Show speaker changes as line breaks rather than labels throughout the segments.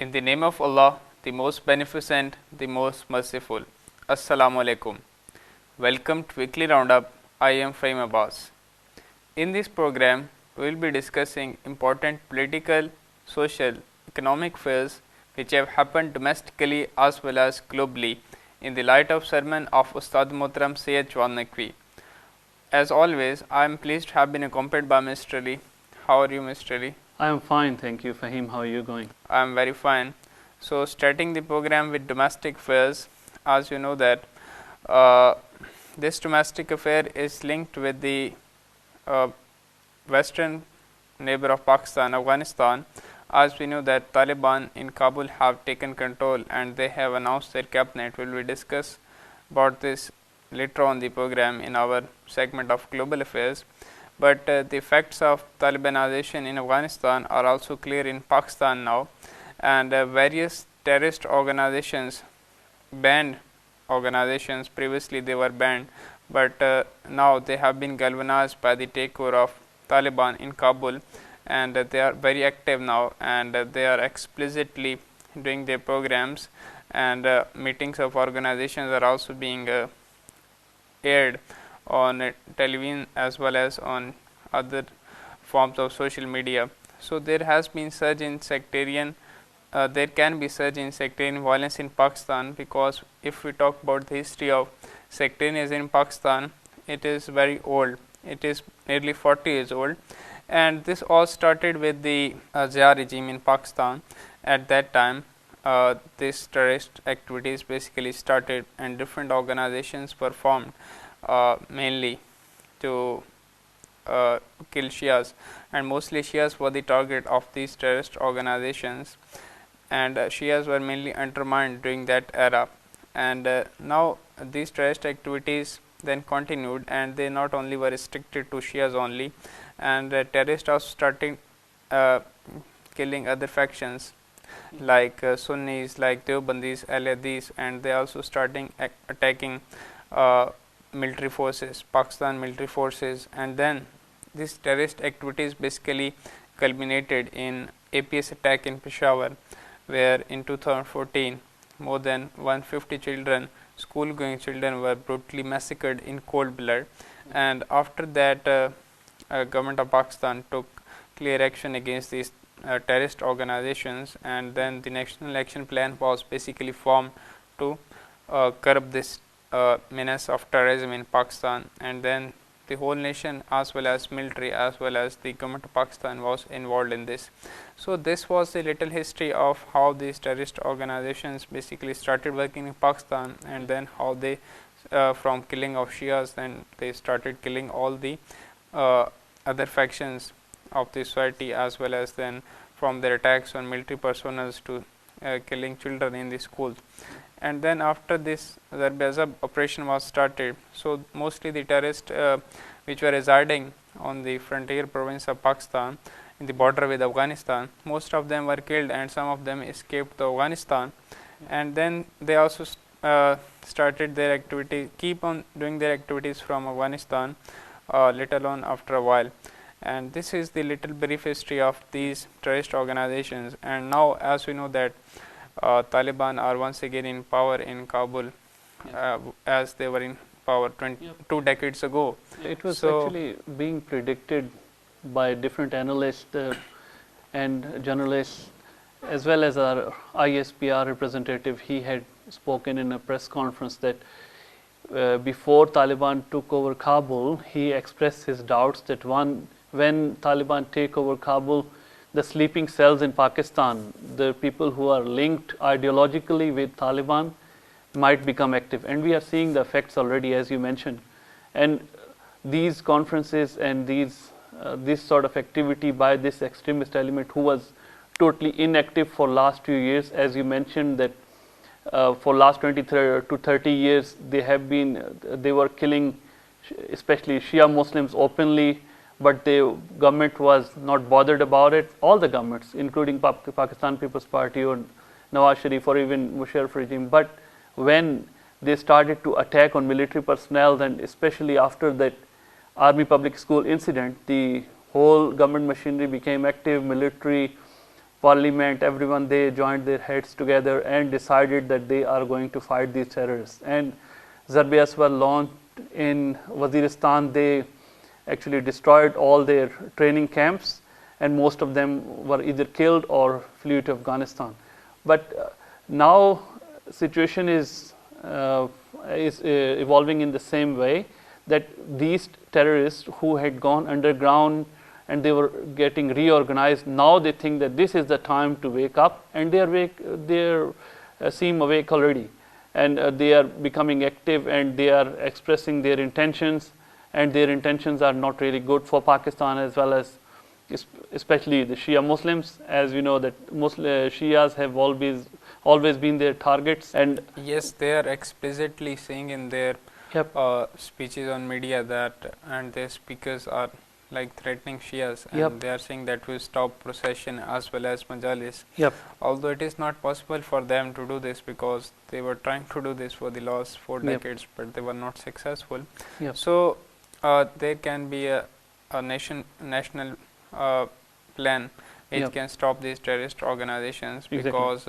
In the name of Allah, the most beneficent, the most merciful. Assalamu alaikum. Welcome to Weekly Roundup. I am Fahim Abbas. In this program, we will be discussing important political, social, economic affairs which have happened domestically as well as globally in the light of sermon of Ustad Mohtaram Syed Jawad Naqvi. As always, I am pleased to have been accompanied by Mr. Ali. How are you, Mr. Ali?
I am fine, thank you, Fahim. How are you going?
I am very fine. So, starting the program with domestic affairs, as you know that this domestic affair is linked with the western neighbor of Pakistan, Afghanistan. As we know that Taliban in Kabul have taken control and they have announced their cabinet. We will discuss about this later on the program in our segment of global affairs. But the effects of Talibanization in Afghanistan are also clear in Pakistan now, and various terrorist organizations, banned organizations, previously they were banned, but now they have been galvanized by the takeover of Taliban in Kabul, and they are very active now, and they are explicitly doing their programs, and meetings of organizations are also being aired on television as well as on other forms of social media. So there has been surge in sectarian there can be surge in sectarian violence in Pakistan, because if we talk about the history of sectarianism in Pakistan, it is very old. It is nearly 40 years old, and this all started with the Zia regime in Pakistan. At that time, this terrorist activities basically started, and different organizations were formed mainly to kill Shias, and mostly Shias were the target of these terrorist organizations, and Shias were mainly undermined during that era. And now these terrorist activities then continued, and they not only were restricted to Shias only, and terrorists are starting killing other factions like Sunnis, like Deobandis, Al-Hadis, and they also starting attacking military forces, Pakistan military forces. And then these terrorist activities basically culminated in APS attack in Peshawar, where in 2014 more than 150 children, school going children, were brutally massacred in cold blood. And after that government of Pakistan took clear action against these terrorist organizations, and then the national action plan was basically formed to curb this menace of terrorism in Pakistan. And then the whole nation as well as military as well as the government of Pakistan was involved in this. So this was the little history of how these terrorist organizations basically started working in Pakistan, and then how they from killing of Shias, then they started killing all the other factions of the society, as well as then from their attacks on military personnel to killing children in the schools. And then after this, the Bezat operation was started. So mostly the terrorists which were residing on the frontier province of Pakistan in the border with Afghanistan, most of them were killed, and some of them escaped to Afghanistan. And then they also started their activity, keep on doing their activities from Afghanistan, let alone after a while. And this is the little brief history of these terrorist organizations. And now, as we know that Taliban are once again in power in Kabul, as they were in power 2 decades ago.
It was actually being predicted by different analysts and journalists, as well as our ISPR representative. He had spoken in a press conference that before Taliban took over Kabul, he expressed his doubts that when Taliban take over Kabul, the sleeping cells in Pakistan, the people who are linked ideologically with Taliban, might become active. And we are seeing the effects already, as you mentioned. And these conferences and this sort of activity by this extremist element, who was totally inactive for last few years, as you mentioned that for last 20 to 30 years they were killing especially Shia Muslims openly, but the government was not bothered about it. All the governments, including Pakistan People's Party or Nawaz Sharif or even Musharraf regime. But when they started to attack on military personnel, and especially after that Army Public School incident, the whole government machinery became active, military parliament, everyone, they joined their heads together and decided that they are going to fight these terrorists. And Zarb-e Aswad launched in Waziristan. They actually destroyed all their training camps, and most of them were either killed or flew to Afghanistan. But now situation is evolving in the same way, that these terrorists who had gone underground and they were getting reorganized, now they think that this is the time to wake up, and they seem awake already, and they are becoming active, and they are expressing their intentions, and their intentions are not really good for Pakistan, as well as especially the Shia Muslims. As we know that Shias have always been their targets. And
yes, they are explicitly saying in their
Yep.
Speeches on media that, and their speakers are like threatening Shias, and
Yep.
they are saying that we stop procession as well as majalis.
Yep.
Although it is not possible for them to do this, because they were trying to do this for the last 4
Yep.
decades, but they were not successful.
Yep.
So there can be a national plan which
Yep.
can stop these terrorist organizations,
Exactly.
because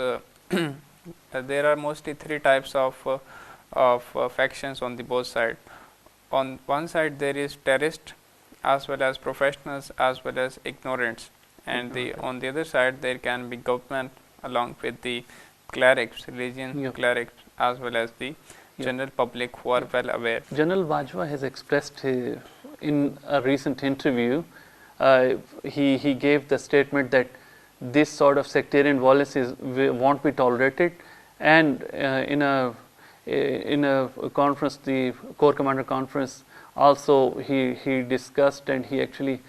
there are mostly 3 types of factions on the both side. On one side there is terrorist, as well as professionals, as well as ignorants, and on the other side there can be government along with the clerics, religion
Yep.
clerics, as well as the general public who are well aware.
General Bajwa has expressed in a recent interview, he gave the statement that this sort of sectarian violence won't be tolerated, and in a conference, the Corps Commander Conference, also he discussed, and he actually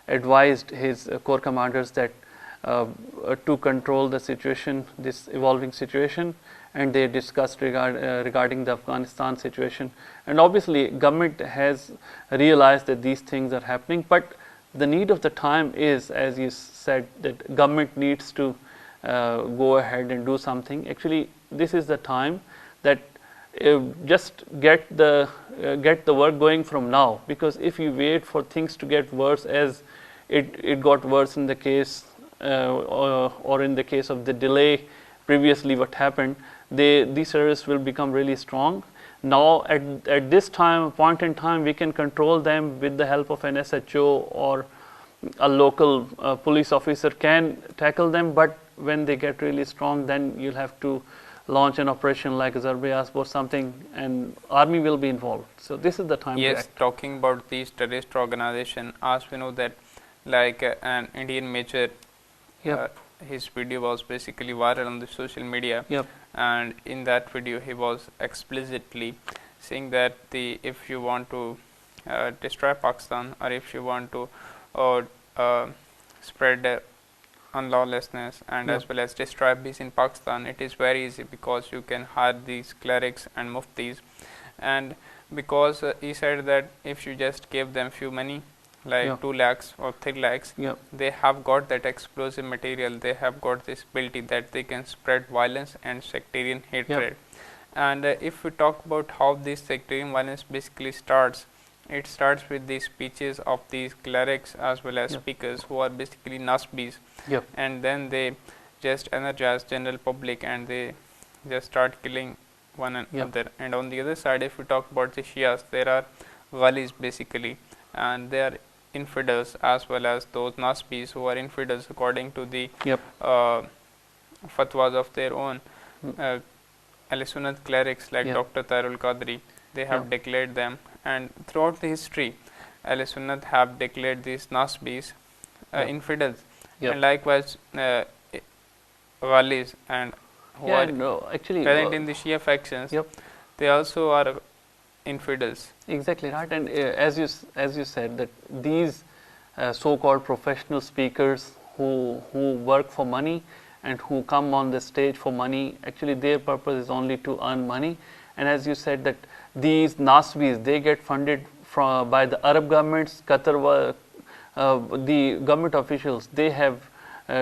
advised his Corps commanders that to control the situation, this evolving situation, and they discussed regarding the Afghanistan situation. And obviously government has realized that these things are happening, but the need of the time is, as you said, that government needs to go ahead and do something. Actually, this is the time that just get the work going from now, because if you wait for things to get worse, as it got worse in the case or in the case of the delay previously, what happened, these terrorists will become really strong. Now at this point in time, we can control them with the help of an SHO, or a local police officer can tackle them, but when they get really strong, then you'll have to launch an operation like Zarb-e-Aswad or something, and army will be involved. So this is the time.
Yes, talking about these terrorist organization, as we know that like an Indian major,
Yep.
his video was basically viral on the social media.
Yep.
And in that video he was explicitly saying that if you want to destroy Pakistan, or if you want to spread unlawlessness and
Yep.
as well as destroy peace in Pakistan, it is very easy, because you can hire these clerics and muftis, and because he said that if you just give them few money, like
Yeah.
2 lakhs or 3 lakhs,
Yep.
they have got that explosive material, they have got this ability that they can spread violence and sectarian hatred. And if we talk about how this sectarian violence basically starts, it starts with the speeches of these clerics as well as
Yep.
speakers, who are basically Nasbis,
Yep.
and then they just energize general public, and they just start killing one another. And on the other side, if we talk about the Shias, there are Ghalis basically, and they are infidels, as well as those Nasbis who are infidels according to the
Yep.
fatwas of their own. Al-Sunnat clerics like
Yep.
Dr. Tairul Qadri, they have
Yep.
declared them, and throughout the history, Al-Sunnat have declared these Nasbis
Yep.
infidels,
Yep.
and likewise Ghalis, and who are
actually
present in the Shia factions,
Yep.
they also are infidels.
Exactly right. And as you said, that these so-called professional speakers who work for money and who come on the stage for money, actually their purpose is only to earn money. And as you said, that these Nasbis, they get funded by the Arab governments. Qatar, the government officials, they have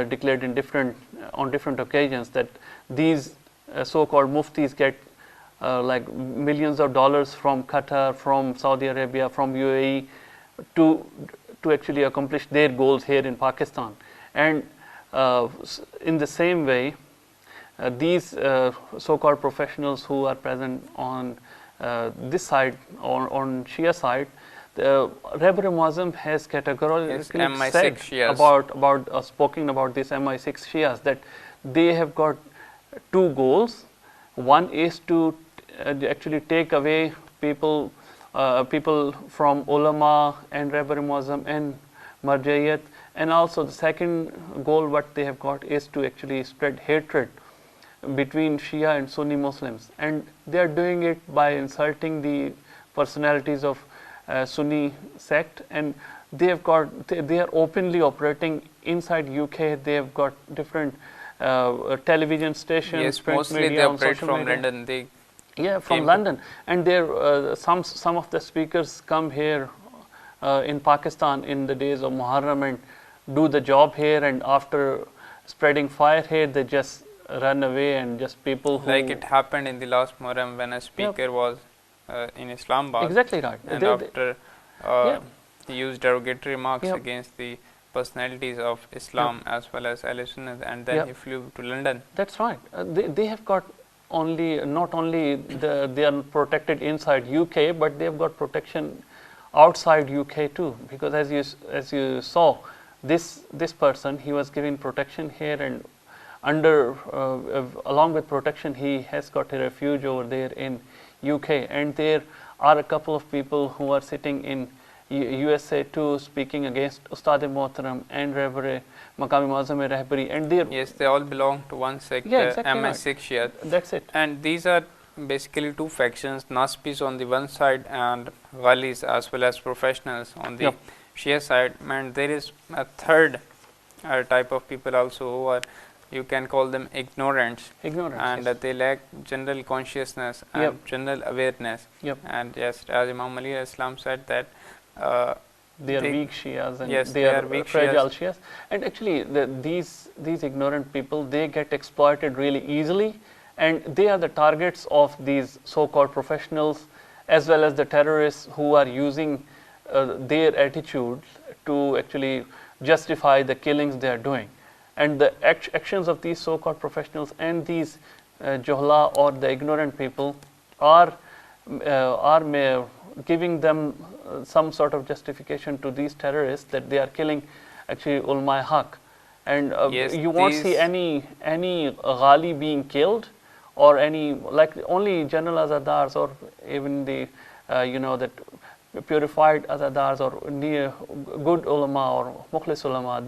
declared on different occasions that these so-called muftis get like millions of dollars from Qatar, from Saudi Arabia, from UAE to actually accomplish their goals here in Pakistan. And in the same way, these so-called professionals who are present on this side or on Shia side, the Rebbe Muslim has categorically
MI6
said
Shias.
about spoken about these MI6 Shias, that they have got two goals. One is to actually take away people from ulama and Rebbe Muslim and Marjayat, and also the second goal what they have got is to actually spread hatred between Shia and Sunni Muslims, and they are doing it by insulting the personalities of Sunni sect, and they are openly operating inside UK. They have got different television stations.
Yes,
print
mostly
media,
they
on
operate
social
from
media.
London. They
From
came
London, and there some of the speakers come here in Pakistan in the days of Muharram and do the job here, and after spreading fire here, they just run away, and just people who
like it happened in the last Muharram when a speaker was in Islamabad.
Exactly right.
And after he used derogatory remarks against the personalities of Islam as well as Ahl Sunnah, and then he flew to London.
That's right. They have got not only they are protected inside UK, but they have got protection outside UK too. Because as you saw, this person, he was given protection here, and under along with protection, he has got a refuge over there in UK, and there are a couple of people who are sitting in USA too, speaking against Ustad Mohtaram and Reverend Maqami Muazzam Rahbari, and
they all belong to one sect,
exactly
MI6 Shia.
That's it.
And these are basically two factions, Nasbis on the one side and Ghalis as well as professionals on the Shia side. And there is a third type of people also who are, you can call them ignorants, and they lack general consciousness and general awareness. And just as Imam Ali Islam said that
they are weak Shias, and
they are weak
fragile Shias. And actually these ignorant people, they get exploited really easily, and they are the targets of these so-called professionals as well as the terrorists who are using their attitude to actually justify the killings they are doing. And the actions of these so-called professionals and these Johla or the ignorant people are giving them some sort of justification to these terrorists that they are killing actually ulama haq. And you won't see any Ghali being killed, or any, like only general azadars, or even the that purified azadars or near good ulama or mukhlis ulama,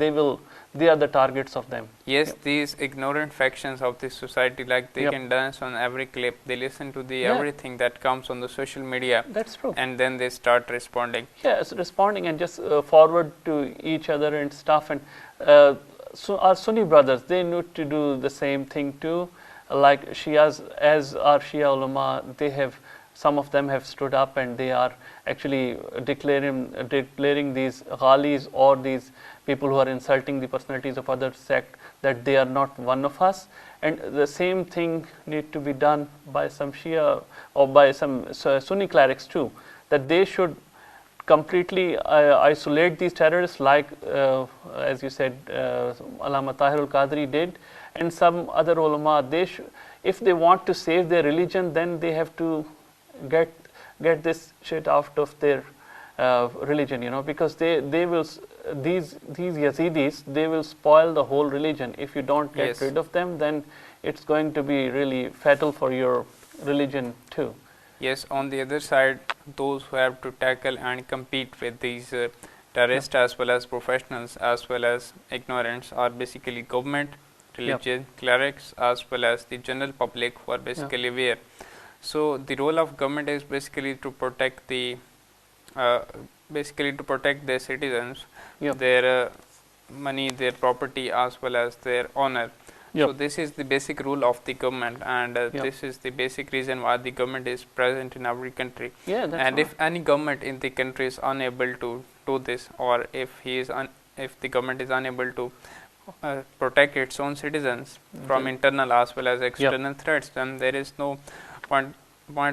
they are the targets of them.
These ignorant factions of this society, like they can dance on every clip, they listen to the everything that comes on the social media.
That's true.
And then they start responding.
Responding and just forward to each other and stuff. And so our Sunni brothers, they need to do the same thing too. Like Shias, as our Shia ulama, some of them have stood up, and they are actually declaring these ghalis or these people who are insulting the personalities of other sect that they are not one of us. And the same thing need to be done by some Shia or by some Sunni clerics too, that they should completely isolate these terrorists, like as you said, Allama Tahir al-Qadri did, and some other ulama. If they want to save their religion, then they have to get this shit out of their religion, because these Yazidis, they will spoil the whole religion. If you don't get rid of them, then it's going to be really fatal for your religion too.
On the other side, those who have to tackle and compete with these terrorists as well as professionals as well as ignorants are basically government, religion, clerics, as well as the general public who are basically aware. So the role of government is basically to protect their citizens, their money, their property, as well as their honor. So this is the basic rule of the government, and this is the basic reason why the government is present in every country. And if any government in the country is unable to do this, or if the government is unable to protect its own citizens from internal as well as external threats, then there is no point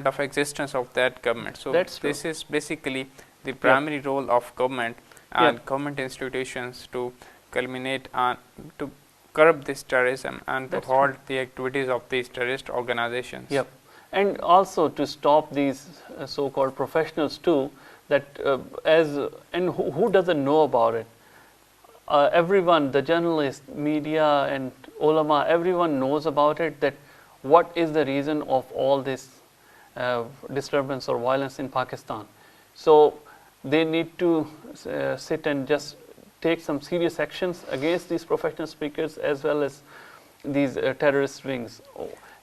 of existence of that government. So this is basically the primary role of government and government institutions to culminate and to curb this terrorism and to
That's
halt the activities of these terrorist organizations.
Yep. And also to stop these so-called professionals too, that who doesn't know about it? Everyone, the journalists, media, and ulama, everyone knows about it. That what is the reason of all this disturbance or violence in Pakistan? So they need to sit and just take some serious actions against these professional speakers as well as these terrorist rings.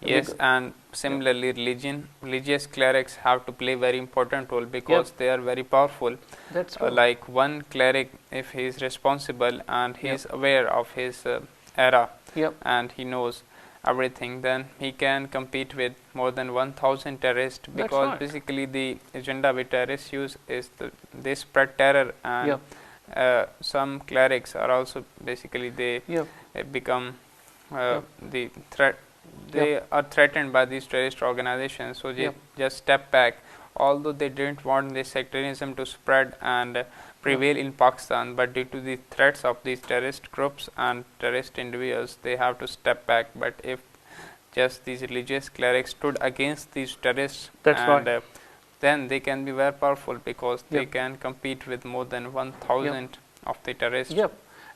Yes, and similarly, religious clerics have to play very important role because they are very powerful.
That's true.
Like one cleric, if he is responsible and he is aware of his era and he knows everything, then he can compete with more than 1,000 terrorists, because basically the agenda which terrorists use is they spread terror, and some clerics are also basically they become the threat. They are threatened by these terrorist organizations, so they just step back. Although they didn't want this sectarianism to spread and prevail in Pakistan, but due to the threats of these terrorist groups and terrorist individuals, they have to step back. But if just these religious clerics stood against these terrorists, then they can be very powerful, because they can compete with more than 1,000 of the terrorists.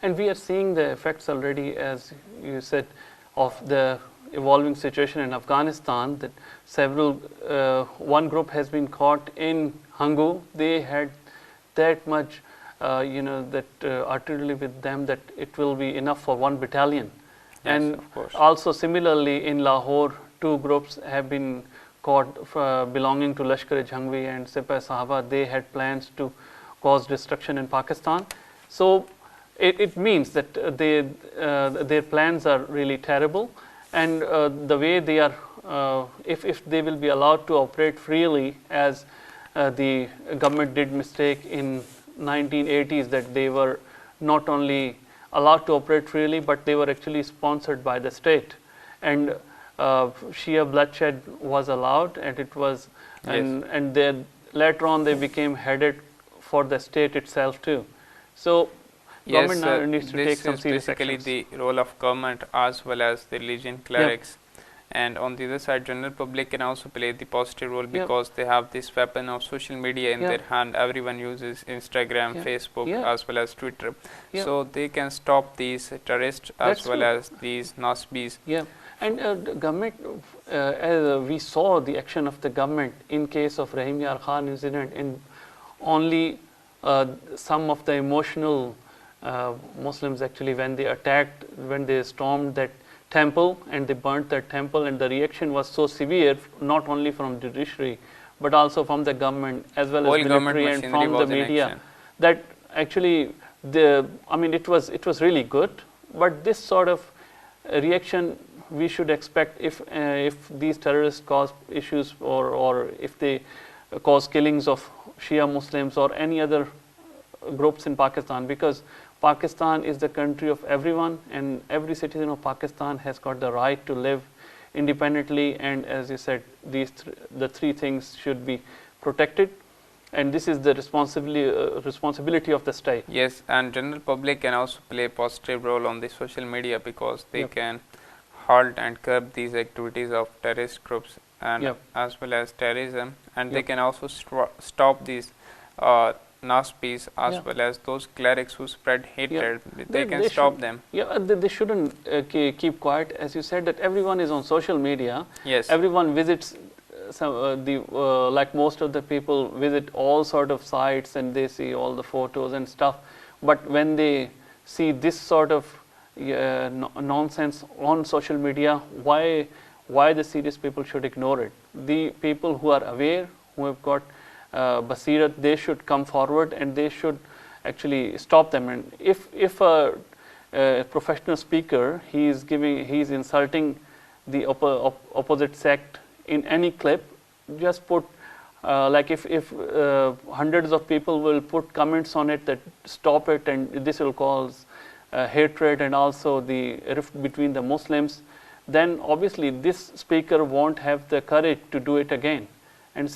And we are seeing the effects already, as you said, of the evolving situation in Afghanistan. That one group has been caught in Hangu. They had that much artillery with them that it will be enough for one battalion. And also similarly in Lahore, two groups have been caught belonging to Lashkar-e-Jhangvi and Sipah-e-Sahaba. They had plans to cause destruction in Pakistan. So it means that their plans are really terrible, and the way they are, if they will be allowed to operate freely, as the government did mistake in 1980s, that they were not only allowed to operate freely, but they were actually sponsored by the state, and Shia bloodshed was allowed, and it was and then later on they became headed for the state itself too. So government now needs to take some serious actions.
This is basically the role of government as well as the religion clerics. And on the other side, general public can also play the positive role, because they have this weapon of social media in their hand. Everyone uses Instagram, Facebook, as well as Twitter. So they can stop these terrorists as well as these Nasbis.
And the government, as we saw the action of the government in case of Rahim Yar Khan incident, in only some of the emotional Muslims actually, when they attacked, when they stormed that temple and they burnt that temple, and the reaction was so severe, not only from judiciary but also from the government as well as military and from the media, that actually it was really good. But this sort of reaction we should expect if these terrorists cause issues, or if they cause killings of Shia Muslims or any other groups in Pakistan, because Pakistan is the country of everyone, and every citizen of Pakistan has got the right to live independently, and as you said, the three things should be protected, and this is the responsibility of the state.
Yes, and general public can also play a positive role on the social media, because they can halt and curb these activities of terrorist groups and as well as terrorism, and they can also stop these Nasbis as well as those clerics who spread hatred. They can stop them.
They shouldn't keep quiet. As you said, that everyone is on social media. Everyone visits like most of the people visit all sort of sites, and they see all the photos and stuff. But when they see this sort of nonsense on social media, why the serious people should ignore it? The people who are aware, who have got basirat, they should come forward and they should actually stop them. And if a professional speaker, he's insulting the opposite sect in any clip, just put like if hundreds of people will put comments on it that stop it, and this will cause hatred and also the rift between the Muslims, then obviously this speaker won't have the courage to do it again. And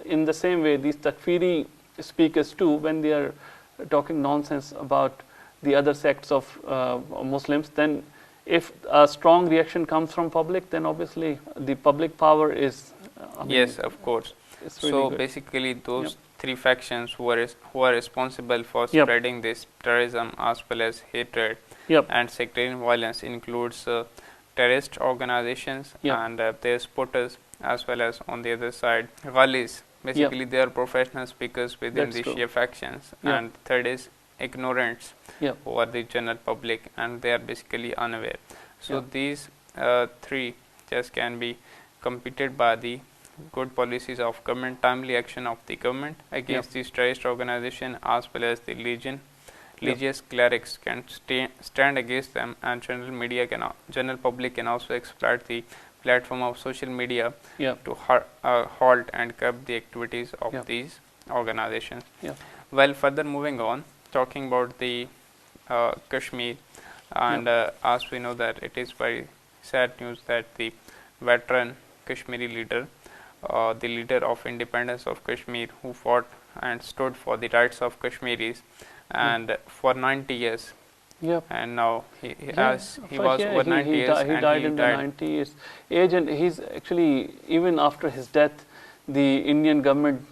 in the same way, these takfiri speakers too, when they are talking nonsense about the other sects of Muslims, then if a strong reaction comes from public, then obviously the public power is,
yes, of course.
it's really
So
good.
basically, those
Yep.
three factions who are responsible for
Yep.
spreading this terrorism as well as hatred
Yep.
and sectarian violence includes terrorist organizations
Yep.
and their supporters, as well as on the other side ghalis. Basically, they are professional speakers within
That's
the
true.
Shia factions,
Yep.
and third is ignorants
Yep.
who are the general public, and they are basically unaware. So
Yep.
these three just can be competed by the good policies of government, timely action of the government against these terrorist organization, as well as the religious clerics can stand against them, and general public can also exploit the platform of social media
Yep.
to halt and curb the activities of
Yep.
these organizations.
Yep.
Well, further moving on, talking about the Kashmir, and as we know that it is very sad news that the veteran Kashmiri leader, the leader of independence of Kashmir, who fought and stood for the rights of Kashmiris, and for 90 years,
Yep.
and now he
Yeah,
as he was
yeah,
over 90 years,
he
and
died
he
in the
died.
90s age, and he's actually, even after his death, the Indian government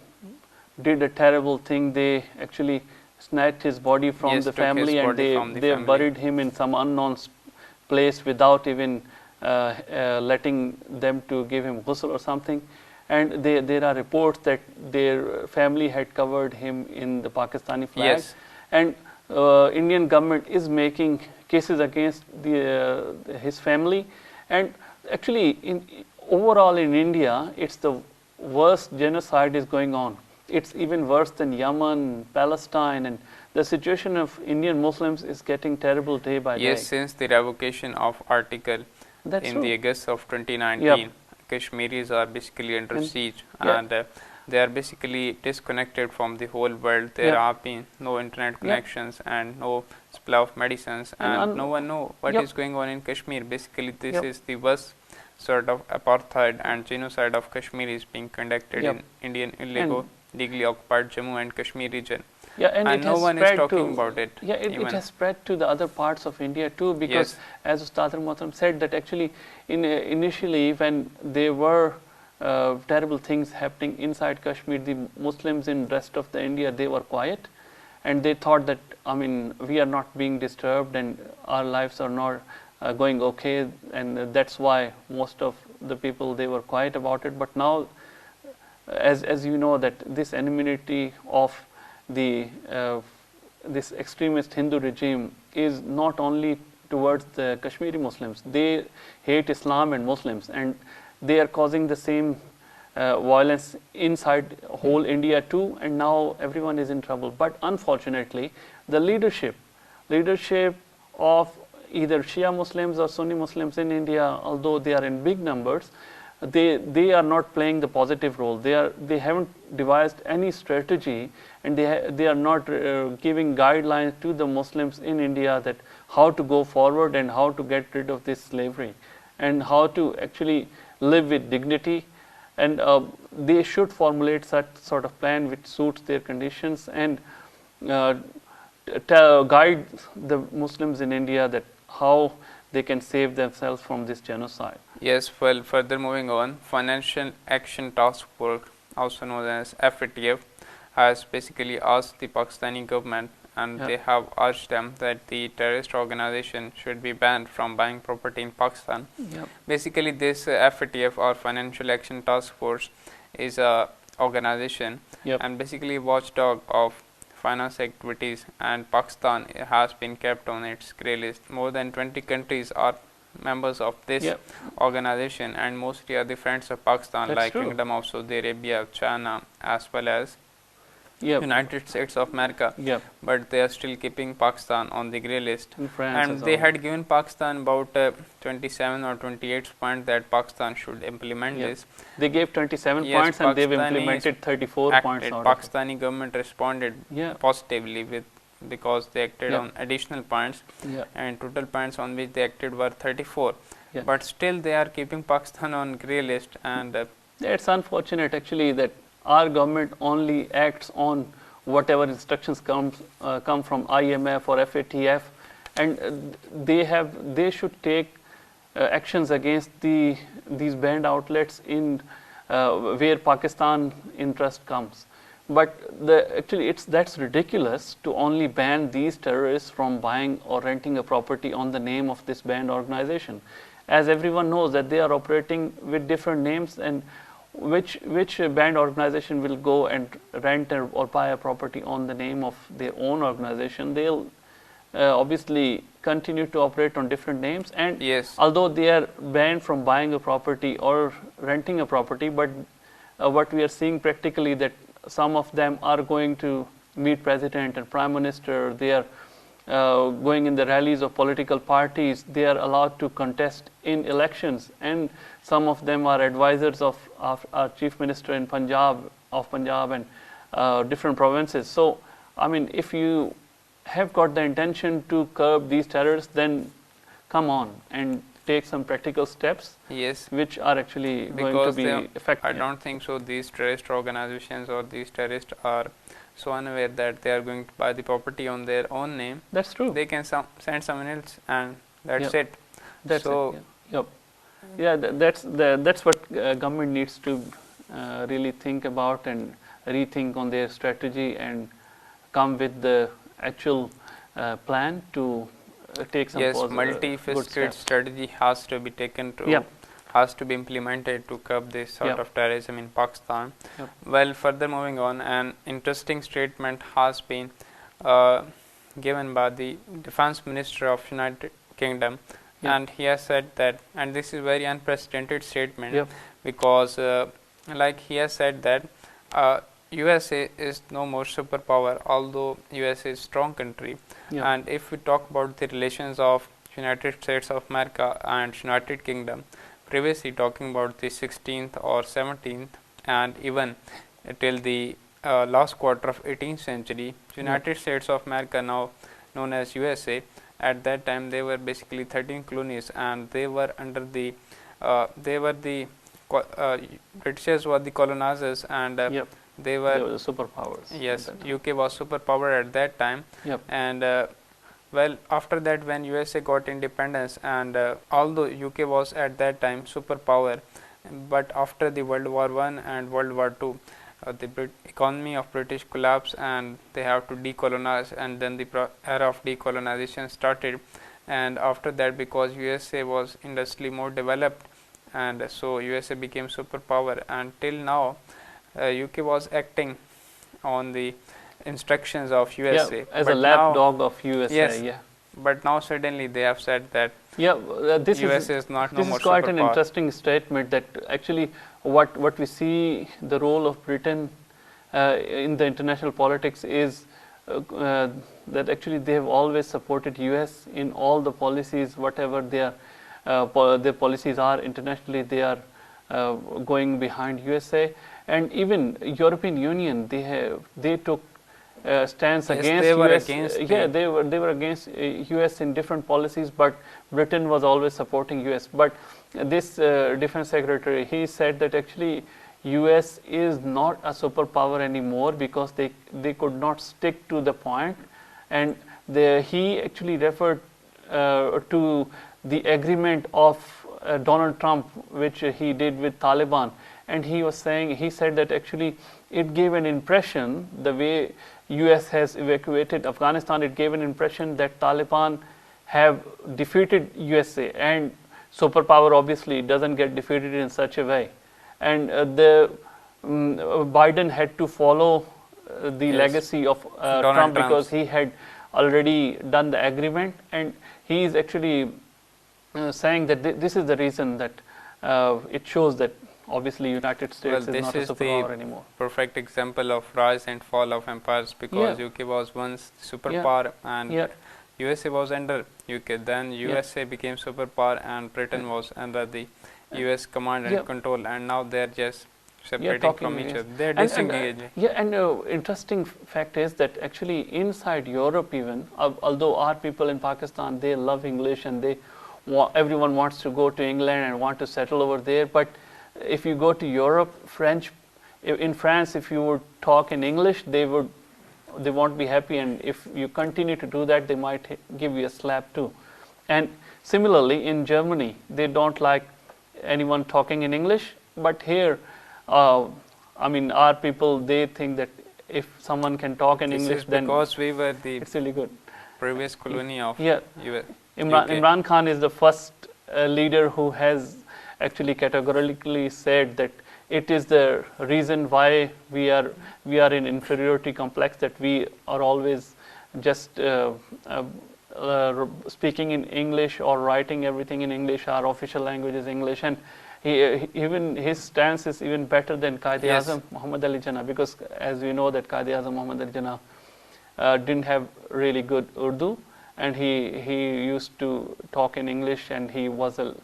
did a terrible thing. They actually snatched his body from
Yes,
the
took his
family, and
body from the
they
family.
buried him in some unknown place without even letting them to give him ghusl or something. And there are reports that their family had covered him in the Pakistani flag.
Yes.
And Indian government is making cases against his family. And actually, overall in India, it's the worst genocide is going on. It's even worse than Yemen, Palestine, and the situation of Indian Muslims is getting terrible day by day.
Yes, since the revocation of article
That's
in
true.
the August of 2019,
Yep.
Kashmiris are basically under
And-
siege,
yeah.
and they are basically disconnected from the whole world. There
Yep.
have been no internet connections and no supply of medicines, and no one know what is
Yep.
going on in Kashmir. Basically, this
Yep.
is the worst sort of apartheid and genocide of Kashmir is being conducted
Yep.
in Indian illegally occupied Jammu and Kashmir region.
Yeah, and it
no
has
one is
spread
talking
to,
about it.
Yeah, it
even.
has spread to the other parts of India too, because as Ustad Mohtam said, that actually initially when there were terrible things happening inside Kashmir, the Muslims in rest of the India, they were quiet, and they thought that, I mean, we are not being disturbed and our lives are not going okay, and that's why most of the people, they were quiet about it. But now, as you know, that this enmity of the this extremist Hindu regime is not only towards the Kashmiri Muslims. They hate Islam and Muslims, and they are causing the same violence inside whole India too, and now everyone is in trouble. But unfortunately, the leadership of either Shia Muslims or Sunni Muslims in India, although they are in big numbers, they are not playing the positive role. They haven't devised any strategy, and they are not giving guidelines to the Muslims in India that how to go forward and how to get rid of this slavery and how to actually live with dignity. And they should formulate such sort of plan which suits their conditions and guide the Muslims in India that how they can save themselves from this genocide.
Yes, well, further moving on, Financial Action Task Force, also known as FATF, has basically asked the Pakistani government, and they have urged them that the terrorist organization should be banned from buying property in Pakistan. Basically, this FATF or Financial Action Task Force is a organization and basically watchdog of finance activities, and Pakistan has been kept on its grey list. More than 20 countries are members of this organization, and mostly are the friends of Pakistan.
That's
like
true.
Kingdom of Saudi Arabia, China, as well as United States of America. But they are still keeping Pakistan on the grey list, and they had given Pakistan about 27 or 28 points that Pakistan should implement this.
They gave 27 points and they've implemented 34 points.
Pakistani government responded positively because they acted on additional points, and total points on which they acted were 34. But still they are keeping Pakistan on grey list, and
it's unfortunate actually that our government only acts on whatever instructions come from IMF or FATF, and they should take actions against these banned outlets in where Pakistan interest comes. But actually, that's ridiculous to only ban these terrorists from buying or renting a property on the name of this banned organization, as everyone knows that they are operating with different names, and which banned organization will go and rent or buy a property on the name of their own organization? They'll obviously continue to operate on different names, and
Yes.
although they are banned from buying a property or renting a property, but what we are seeing practically that some of them are going to meet president and prime minister. They are going in the rallies of political parties. They are allowed to contest in elections, and some of them are advisors of our chief minister in Punjab and different provinces. So, I mean, if you have got the intention to curb these terrorists, then come on and take some practical steps.
Yes.
Which are actually going to
Because
be effective.
I don't think so. These terrorist organizations or these terrorists are so unaware that they are going to buy the property on their own name.
That's true.
They can send someone else, and that's
Yep.
it.
That's
So-
it. Yeah. Yep. Yeah, that's what government needs to really think about and rethink on their strategy and come with the actual plan to take some
Yes,
good
multifaceted
steps.
strategy has to be taken to
Yep.
has to be implemented to curb this sort
Yep.
of terrorism in Pakistan.
Yep.
Well, further moving on, an interesting statement has been uh, given by the Defense Minister of United Kingdom,
Yep.
and he has said that, and this is very unprecedented statement,
Yep.
because like he has said that USA is no more superpower, although USA is a strong country.
Yep.
And if we talk about the relations of United States of America and United Kingdom, previously talking about the 16th or 17th and even till the last quarter of 18th century, United States of America, now known as USA, at that time they were basically 13 colonies, and they were under the Britishers were the colonizers, and
Yep.
they were
They were the superpowers.
yes,
at that time.
UK was superpower at that time.
Yep.
And well, after that, when USA got independence, and although UK was at that time superpower, but after the World War I and World War II, the economy of British collapsed, and they have to decolonize, and then the era of decolonization started. And after that, because USA was industrially more developed, and so USA became superpower, and till now UK was acting on the instructions of USA.
Yeah, as
but
a
now,
lapdog of USA.
Yes.
Yeah.
But now suddenly they have said that
Yeah, this
USA is not no
this
more
is quite an
superpower.
interesting statement, that actually what we see the role of Britain in the international politics is that actually they have always supported US in all the policies, whatever their policies are internationally. They are going behind USA, and even European Union, they took stance
Yes,
against
they were
US.
against
Yeah,
the-
they were against US in different policies, but Britain was always supporting US. But this defense secretary, he said that actually US is not a superpower anymore because they could not stick to the point, and he actually referred to the agreement of Donald Trump, which he did with Taliban, and he said that actually it gave an impression, the way US has evacuated Afghanistan, it gave an impression that Taliban have defeated USA, and superpower obviously doesn't get defeated in such a way. And Biden had to follow the
Yes.
legacy of
Donald
Trump,
Trump's.
because he had already done the agreement, and he is actually saying that this is the reason that it shows that obviously United States
Well,
is not a
this is
superpower
the
anymore.
perfect example of rise and fall of empires, because
Yeah.
UK was once superpower and
Yeah.
USA was under UK. Then USA became superpower and Britain was under the US command and
Yeah.
control, and now they are just separating
talking
from each
against-
other. They are
And
disengaging.
interesting fact is that actually inside Europe even, although our people in Pakistan, they love English and everyone wants to go to England and want to settle over there, but if you go to Europe, in France, if you would talk in English, they would they won't be happy, and if you continue to do that, they might give you a slap too. And similarly, in Germany, they don't like anyone talking in English, but here, I mean, our people, they think that if someone can talk in
This
English,
is
then
because we were the
it's really good.
previous colony of
Yeah,
US.
Imran Khan is the first leader who has actually categorically said that it is the reason why we are in inferiority complex, that we are always just speaking in English or writing everything in English. Our official language is English, and even his stance is even better than Quaid-e-Azam Muhammad Ali Jinnah, because as we know that Quaid-e-Azam Muhammad Ali Jinnah didn't have really good Urdu, and he used to talk in English, and he was a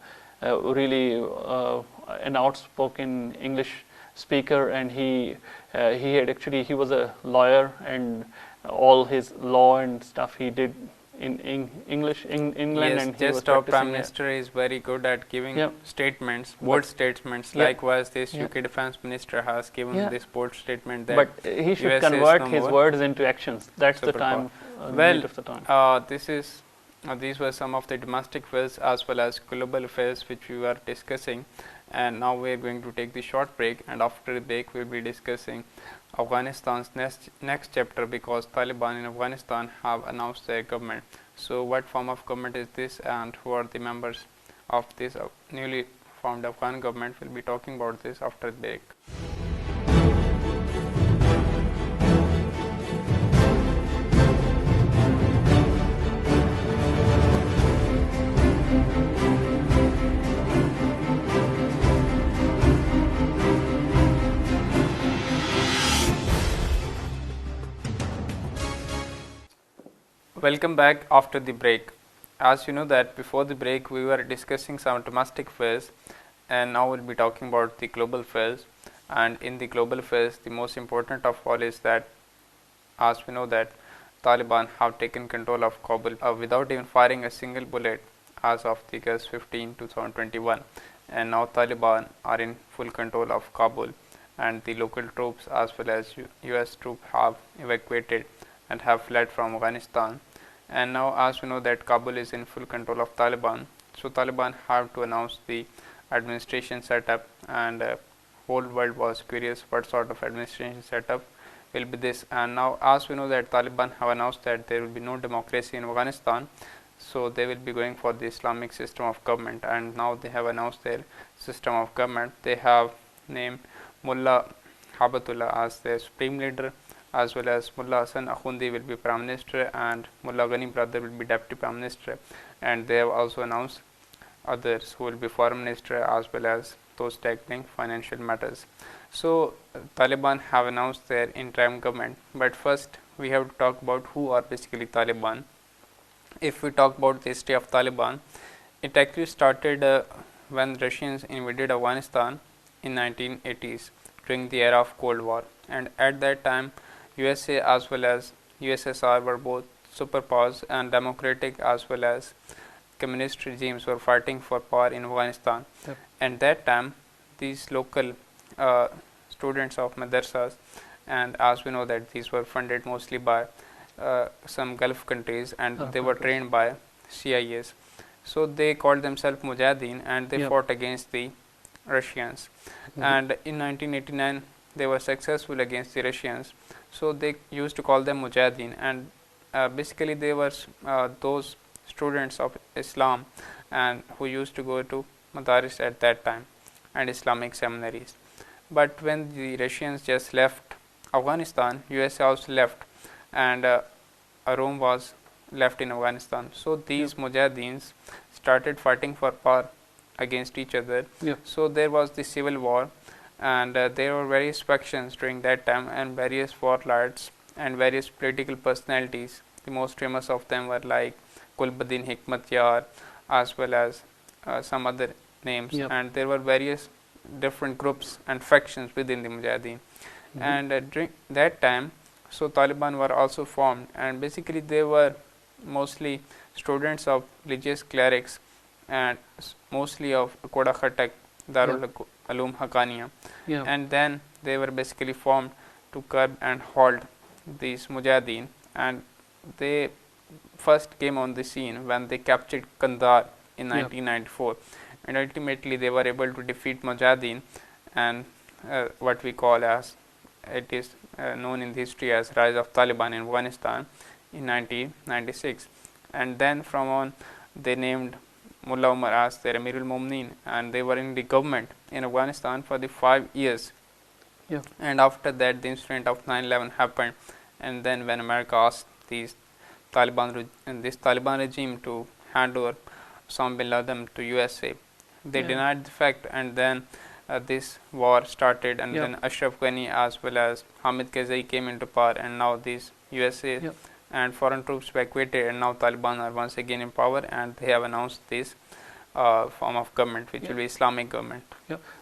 really an outspoken English speaker, and he was a lawyer, and all his law and stuff he did in English in England.
Yes,
and he was
just our Prime
practicing
Minister is very good at giving
Yeah.
statements, bold statements.
Yeah.
Likewise, this
Yeah.
UK Defence Minister has given
Yeah.
this bold statement that
but he should
USA is
convert
no
his
more
words into actions. That's the
superpower.
time.
Well,
need of the time.
These were some of the domestic affairs as well as global affairs which we were discussing, and now we are going to take the short break, and after the break we will be discussing Afghanistan's next chapter, because Taliban in Afghanistan have announced their government. So what form of government is this, and who are the members of this newly formed Afghan government? We'll be talking about this after the break. Welcome back after the break. As you know that before the break we were discussing some domestic affairs, and now we'll be talking about the global affairs. And in the global affairs, the most important of all is that, as we know that Taliban have taken control of Kabul without even firing a single bullet as of the August 15, 2021, and now Taliban are in full control of Kabul, and the local troops as well as US troops have evacuated and have fled from Afghanistan. And now, as we know that Kabul is in full control of Taliban, so Taliban have to announce the administration setup, and whole world was curious what sort of administration setup will be this. And now, as we know that Taliban have announced that there will be no democracy in Afghanistan, so they will be going for the Islamic system of government, and now they have announced their system of government. They have named Mullah Habatullah as their supreme leader, as well as Mullah Hassan Akhundi will be Prime Minister, and Mullah Ghani brother will be Deputy Prime Minister, and they have also announced others who will be Foreign Minister as well as those tackling financial matters. So Taliban have announced their interim government, but first we have to talk about who are basically Taliban. If we talk about the history of Taliban, it actually started when Russians invaded Afghanistan in 1980s during the era of Cold War, and at that time USA as well as USSR were both superpowers, and democratic as well as communist regimes were fighting for power in Afghanistan.
Yep.
And that time these local students of madrasas, and as we know that these were funded mostly by some Gulf countries, and they were trained by CIAs. So they called themselves Mujahideen, and they fought against the Russians. And in 1989 they were successful against the Russians, so they used to call them Mujahideen, and basically they were those students of Islam and who used to go to madaris at that time and Islamic seminaries. But when the Russians just left Afghanistan, USA also left, and Rome was left in Afghanistan. So these Mujahideens started fighting for power against each other. So there was the civil war, and there were various factions during that time, and various warlords and various political personalities. The most famous of them were like Kulbuddin Hikmatyar, as well as some other names, and there were various different groups and factions within the Mujahideen. And during that time, so Taliban were also formed, and basically they were mostly students of religious clerics, and mostly of Koda Khatak, Darul Uloom Haqqaniya, and then they were basically formed to curb and halt these Mujahideen, and they first came on the scene when they captured Kandahar in 1994, and ultimately they were able to defeat Mujahideen, and what we call as, it is known in history as rise of Taliban in Afghanistan in 1996. And then from on they named Mullah Umar as their Amirul Mu'mineen, and they were in the government in Afghanistan for the 5 years. And after that the incident of 9/11 happened, and then when America asked this Taliban regime to hand over Osama bin Laden to USA, they denied the fact, and then this war started, and then Ashraf Ghani as well as Hamid Karzai came into power, and now these USA and foreign troops evacuated, and now Taliban are once again in power, and they have announced this form of government which will be Islamic government.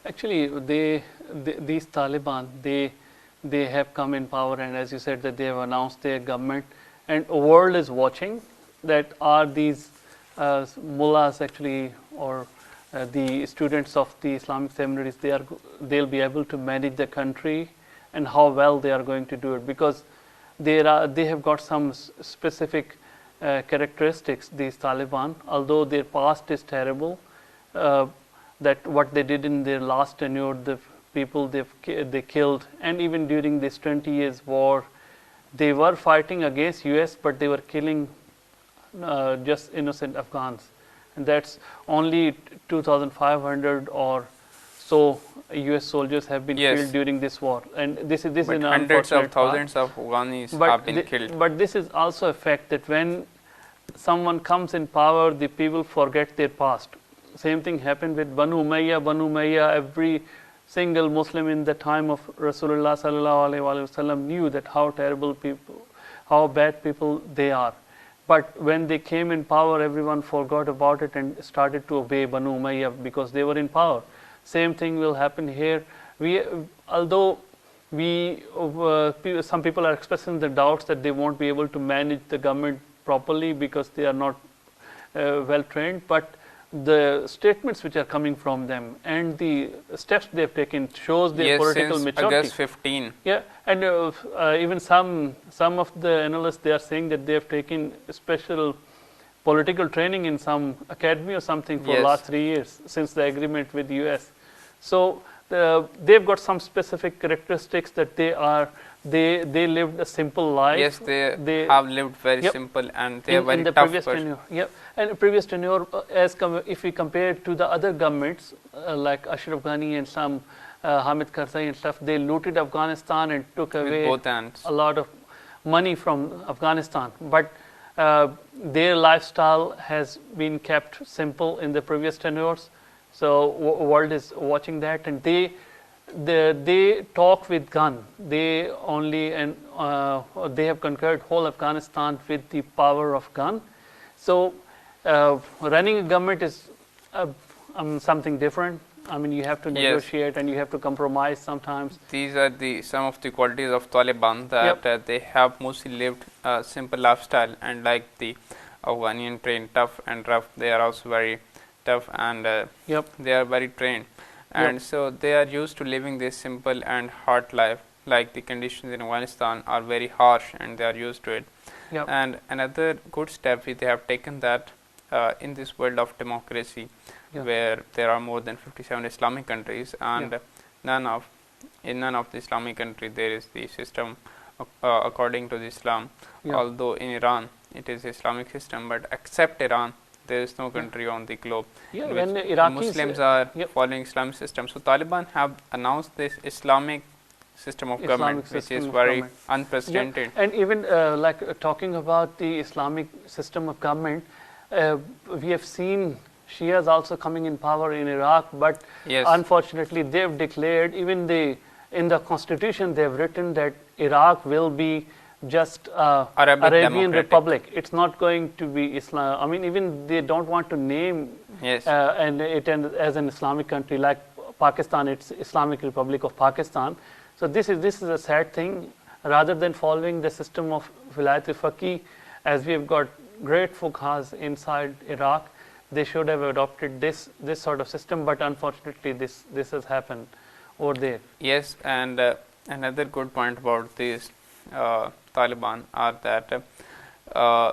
Actually these Taliban, they have come in power, and as you said that they have announced their government, and the world is watching that are these mullahs actually, or the students of the Islamic seminaries, they'll be able to manage the country, and how well they are going to do it, because they have got some specific characteristics, these Taliban, although their past is terrible, that what they did in their last tenure, the people they killed, and even during this 20 years war, they were fighting against US, but they were killing just innocent Afghans, and that's only 2,500 or so US soldiers have been killed during this war, and this is an
hundreds of thousands of Afghanis have been killed.
But this is also a fact that when someone comes in power, the people forget their past. Same thing happened with Banu Umayyah. Every single Muslim in the time of Rasulullah sallallahu alaihi wasallam knew that how terrible people, how bad people they are. But when they came in power, everyone forgot about it and started to obey Banu Umayyah because they were in power. Same thing will happen here. Although some people are expressing the doubts that they won't be able to manage the government properly because they are not well trained, but the statements which are coming from them and the steps they have taken shows their political
since
maturity.
August 15.
And even some of the analysts, they are saying that they have taken special political training in some academy or something for the last 3 years since the agreement with the US. So they've got some specific characteristics that they lived a simple life.
Yes, they have lived very simple, and they are very
in the
tough
previous
person.
tenure. And the previous tenure, if we compare it to the other governments like Ashraf Ghani and some Hamid Karzai and stuff, they looted Afghanistan and took away a lot of money from Afghanistan. But their lifestyle has been kept simple in the previous tenures. So world is watching that, and they talk with gun. They have conquered whole Afghanistan with the power of gun. So running a government is something different. I mean, you have to negotiate and you have to compromise sometimes.
These are some of the qualities of Taliban, that they have mostly lived a simple lifestyle, and like the Afghanian trained tough and rough, they are also very tough, and they are very trained, and so they are used to living this simple and hard life. Like the conditions in Afghanistan are very harsh, and they are used to it. And another good step they have taken, that in this world of democracy, where there are more than 57 Islamic countries, and in none of the Islamic country there is the system according to the Islam. Although in Iran it is Islamic system, but except Iran, there is no country on the globe in which Muslims are following Islamic system. So Taliban have announced this Islamic system of government, which is very unprecedented.
And even like talking about the Islamic system of government, we have seen Shias also coming in power in Iraq, but unfortunately they have declared, even in the constitution they have written that Iraq will be just Arabian Republic. It's not going to be Islam. I mean, even they don't want to name as an Islamic country like Pakistan. It's Islamic Republic of Pakistan. So this is a sad thing. Rather than following the system of Vilayat al-Faqih, as we have got great fuqahas inside Iraq, they should have adopted this sort of system. But unfortunately, this has happened over there.
Yes, and another good point about this Taliban are that uh,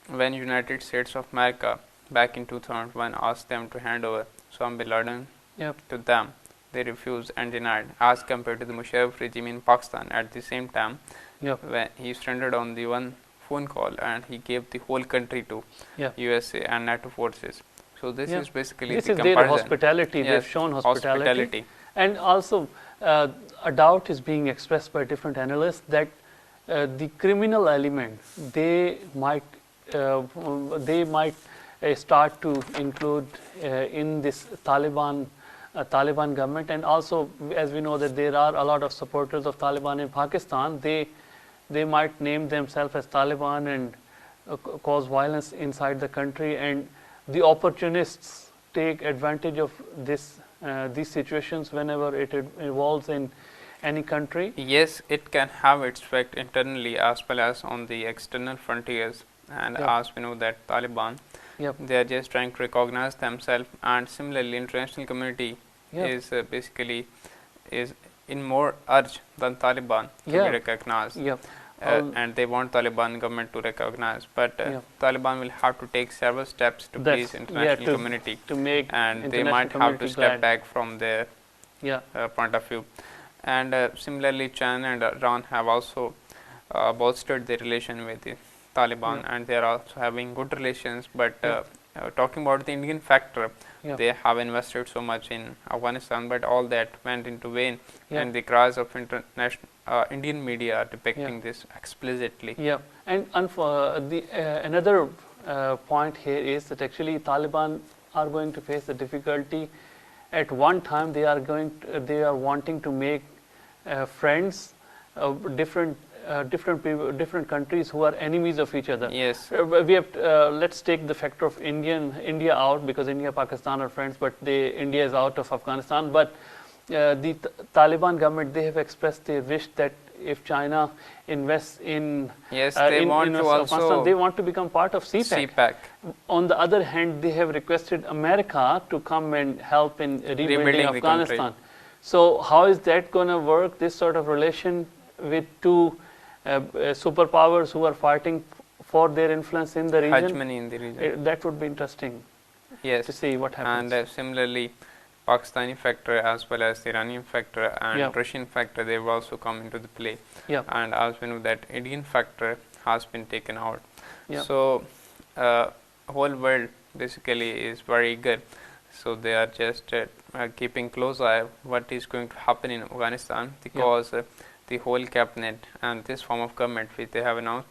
when United States of America back in 2001 asked them to hand over Osama bin Laden
Yep.
to them, they refused and denied, as compared to the Musharraf regime in Pakistan. At the same time,
Yep.
when he surrendered on the one phone call and he gave the whole country to
Yeah.
USA and NATO forces. So this
Yeah.
is basically
This
the
is their
comparison.
hospitality.
Yes,
They've shown hospitality. And also, a doubt is being expressed by different analysts that the criminal element they might start to include in this Taliban government. And also, as we know that there are a lot of supporters of Taliban in Pakistan, they might name themselves as Taliban and cause violence inside the country, and the opportunists take advantage of these situations whenever it evolves in any country.
Yes, it can have its effect internally as well as on the external frontiers. And
Yep.
as we know that Taliban,
Yep.
they are just trying to recognize themselves, and similarly, international community
Yep.
is basically is in more urge than Taliban to
Yeah.
be recognized.
Yep.
And they want Taliban government to recognize, but
Yeah.
Taliban will have to take several steps to please international community,
to make
and they
international
might have to
community
step
glad.
back from their
Yeah.
point of view. And similarly, China and Iran have also bolstered their relation with the Taliban,
Yeah.
and they are also having good relations. But
Yeah.
talking about the Indian factor,
Yeah.
they have invested so much in Afghanistan, but all that went into vain,
Yeah.
and the cries of international Indian media are depicting this explicitly.
Yeah, and another point here is that actually Taliban are going to face the difficulty. At one time, they are wanting to make friends of different countries who are enemies of each other.
Yes.
We have let's take the factor of India out, because India Pakistan are friends, but India is out of Afghanistan. But the Taliban government, they have expressed their wish that if China invests in
Yes, they want to
Afghanistan,
also
they want to become part of CPAC.
CPAC.
On the other hand, they have requested America to come and help in rebuilding
Rebuilding the country.
Afghanistan. So how is that going to work, this sort of relation with two superpowers who are fighting for their influence in the region?
Hegemony in the region.
That would be interesting
Yes.
to see what happens.
And similarly, Pakistani factor as well as the Iranian factor and
Yeah.
Russian factor, they have also come into the play.
Yeah.
And as we know that Indian factor has been taken out.
Yeah.
So whole world basically is very eager. So they are just keeping close eye what is going to happen in Afghanistan, because the whole cabinet and this form of government which they have announced,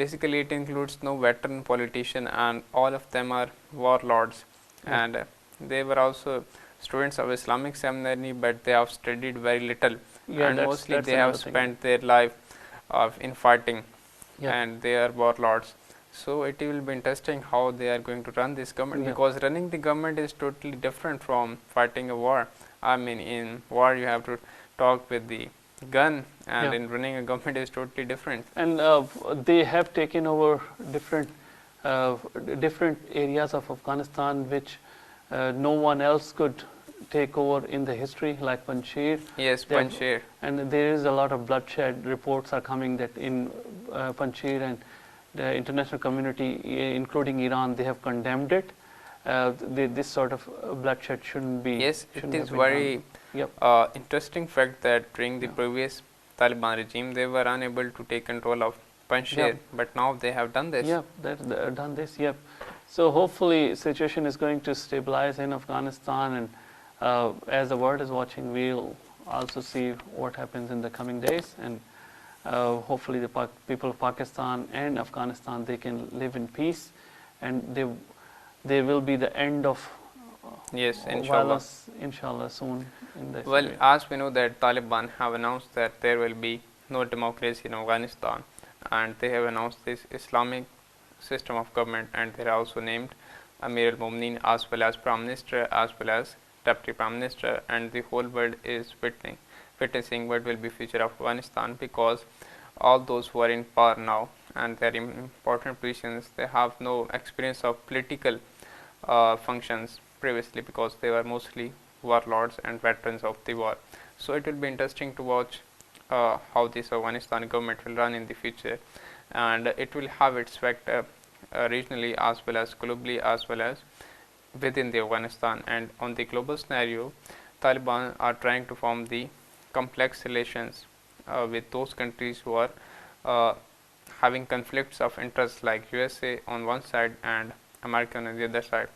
basically it includes no veteran politician, and all of them are warlords.
Yeah.
And they were also students of Islamic seminary, but they have studied very little,
Yeah,
and
that's-
mostly
that's
they have
another thing.
spent their life in fighting,
Yeah.
and they are warlords. So it will be interesting how they are going to run this government,
Yeah.
because running the government is totally different from fighting a war. I mean, in war you have to talk with the gun, and
Yeah.
in running a government is totally different.
And they have taken over different areas of Afghanistan which no one else could take over in the history, like Panjshir.
Yes,
They have-
Panjshir.
And there is a lot of bloodshed. Reports are coming that in Panjshir, and the international community, including Iran, they have condemned it. This sort of bloodshed shouldn't be.
Yes,
shouldn't
it
have
is
been
very
done. Yep.
interesting fact that during the
Yeah.
previous Taliban regime, they were unable to take control of Panjshir,
Yeah.
but now they have done this.
Yep, they've done this. Yep. So hopefully, situation is going to stabilize in Afghanistan, and as the world is watching, we'll also see what happens in the coming days, and hopefully, the people of Pakistan and Afghanistan, they can live in peace, and they will be the end of
Yes, inshallah.
violence, inshallah, soon in this
Well,
area.
as we know that Taliban have announced that there will be no democracy in Afghanistan, and they have announced this Islamic system of government, and they are also named Amir al-Mu'minin as well as Prime Minister as well as Deputy Prime Minister, and the whole world is witnessing what will be future of Afghanistan, because all those who are in power now and they are in important positions, they have no experience of political functions previously, because they were mostly warlords and veterans of the war. So it will be interesting to watch how this Afghanistan government will run in the future, and it will have its effect regionally as well as globally as well as within the Afghanistan. And on the global scenario, Taliban are trying to form the complex relations with those countries who are uh, having conflicts of interest, like USA on one side and America on the other side.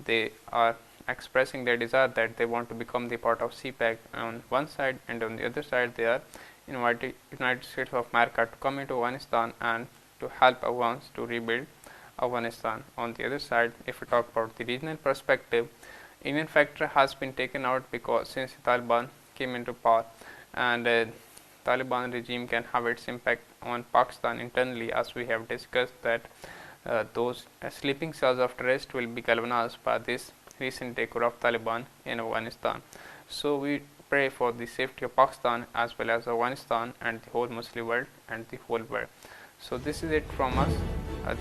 They are expressing their desire that they want to become the part of CPEC on one side, and on the other side they are inviting United States of America to come into Afghanistan and to help Afghans to rebuild Afghanistan. On the other side, if we talk about the regional perspective, Indian factor has been taken out because since the Taliban came into power, and Taliban regime can have its impact on Pakistan internally, as we have discussed that those sleeping cells of terrorists will be galvanized by this recent takeover of Taliban in Afghanistan. So we pray for the safety of Pakistan as well as Afghanistan and the whole Muslim world and the whole world. So this is it from us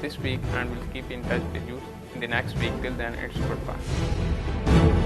this week, and we'll keep in touch with you in the next week. Till then, it's goodbye.